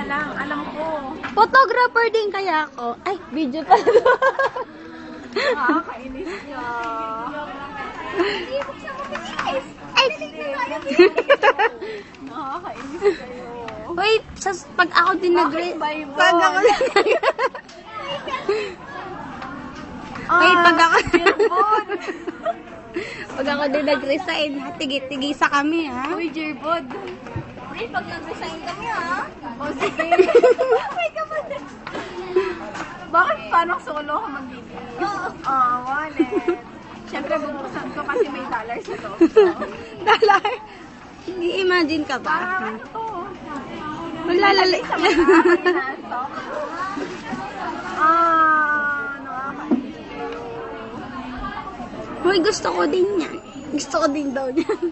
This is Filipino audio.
lang, alam ko. Photographer din kaya ako. Ay, video pa. Nakakainis niya. Hindi, buksan mo bilis. Ay, Nakakainis kayo. wait, pag ako din Bakit ba yun? Pag ako din Wait, pag ako pag ako din nag-resign, ha? Tigisa kami, ha? Uy, Jerbod. Uy, pag nag-resign kami, ha? O, sige. May kapatid. Bakit parang solo ka mag-ibig? Oo, wallet. Siyempre, bubuksan ko kasi may dollars sa loob. Dollar. Hindi imagine ka ba? Parang ano to? Maglalala. Sa mga nakakasok. Nakakainis. Hoy, gusto ko din yan. Gusto ko din daw yan.